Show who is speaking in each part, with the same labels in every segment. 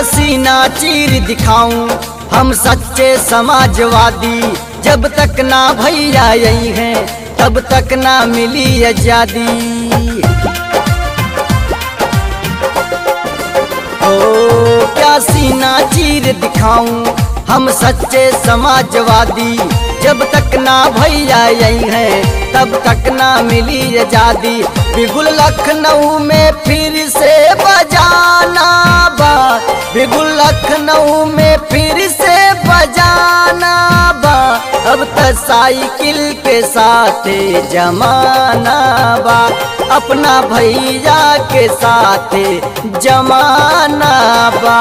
Speaker 1: सीना चीर दिखाऊं हम सच्चे समाजवादी। जब तक ना भैया यही हैं तब तक ना मिली आजादी। ओ क्या सीना चीर दिखाऊं हम सच्चे समाजवादी। जब तक ना भैया यही हैं तब तक ना मिली आजादी। बिगुल लखनऊ में फिर से बजाना बा, बिगुल लखनऊ में फिर से बजाना बा। अब तो साइकिल के साथ जमाना बा, अपना भैया के साथ जमाना बा।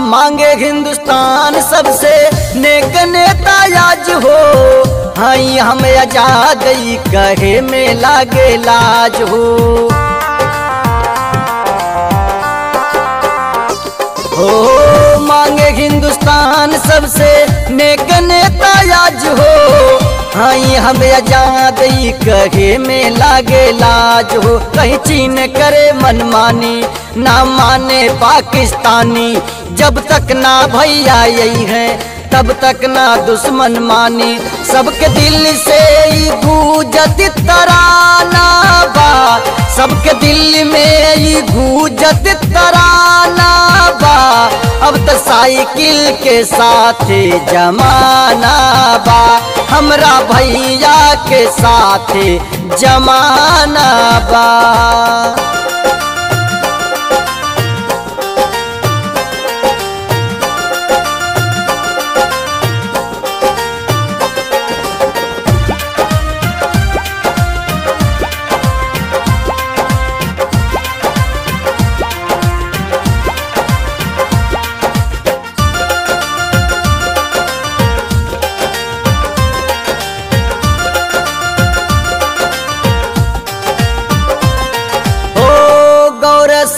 Speaker 1: मांगे हिंदुस्तान सबसे नेक नेता आज हो। हाई हम आजाद कहे में लागे लाज हो। मांगे हिंदुस्तान सबसे नेक नेता आज हो। हाई हम आजाद कहे में लागे लाज हो। कहीं चीन करे मनमानी ना माने पाकिस्तानी। जब तक ना भैया यही है तब तक ना दुश्मन मानी। सबके दिल से गूंजत तराना बा, सबके दिल में गूंजत तराना बा। अब तो साइकिल के साथ जमाना बा, हमरा भैया के साथ जमाना बा।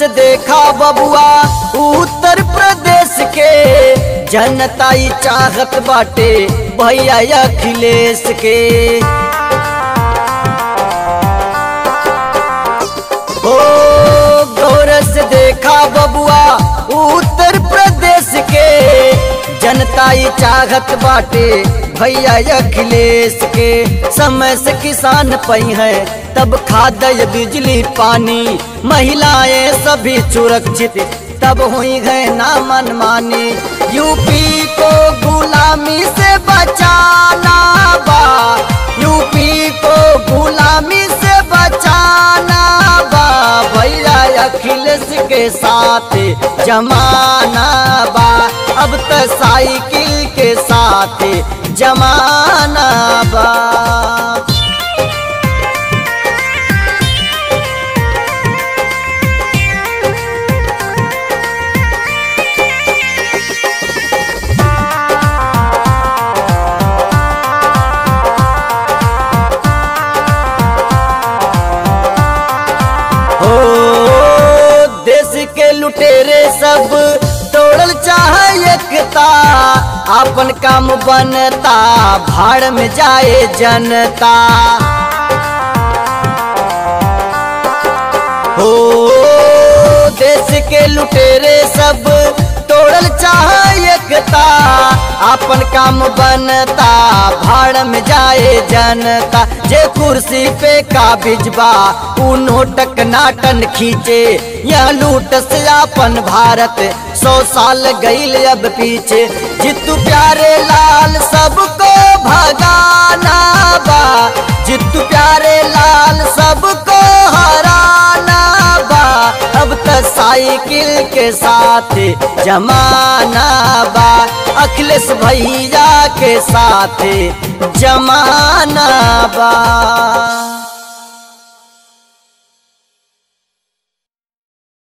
Speaker 1: देखा बबुआ उत्तर प्रदेश के जनता चाहत बाटे भैया अखिलेश के। ओ गौर से देखा बबुआ उत्तर प्रदेश के जनता चाहत बाटे भैया अखिलेश के। समय से किसान पई है तब खाद बिजली पानी। महिलाएं सभी सुरक्षित तब हुई है ना मनमानी। यूपी को गुलामी से बचाना बा, यूपी को गुलामी से बचाना बा। भैया अखिलेश के साथ जमाना बा, अब तो साइकिल के साथ जमाना बा। लुटेरे सब तोड़ल चाहे एकता। अपन काम बनता भाड़ में जाए जनता। हो देश के लुटेरे सब तोड़ल चाहे एकता। अपन काम बनता भाड़ में जाए जनता। जे कुर्सी पे काबिज बा उ नोटक नाटन खींचे। यह लूट से अपन भारत 100 साल गईल अब पीछे। जितू प्यारे लाल सबको भगाना बा, जितू प्यारे लाल सबको हराना बा। अब तो साइकिल के साथ जमाना बा, अखिलेश भैया के साथ जमाना बा।